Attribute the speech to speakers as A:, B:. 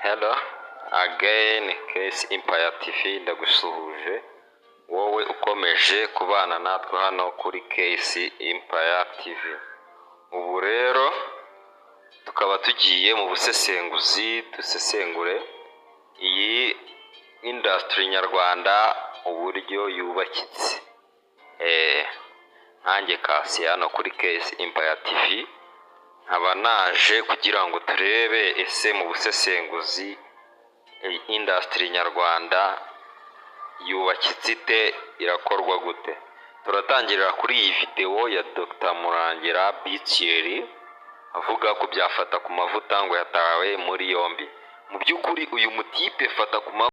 A: Hello again Case Empire TV, ndagusuhuje wowe ukomeje kubana natwe hano kuri Case Empire TV. Ubu rero tukaba tugiye mu busesenguzi, dusesengure iyi industry nyarwanda uburyo yubakitse. Nanjye Kasi hano kuri Case Empire TV nkaba naje kugira ngo turebe ese mu busesenguzi industry nyarwanda yubakitse ite, irakorwa gute. Turatangirira kuri iyi video ya Dr. Murangira Bitieri avuga ko byafata ku mavuta ngo yatawe muri yombi. Mu by'ukuri uyu mutipe fata ku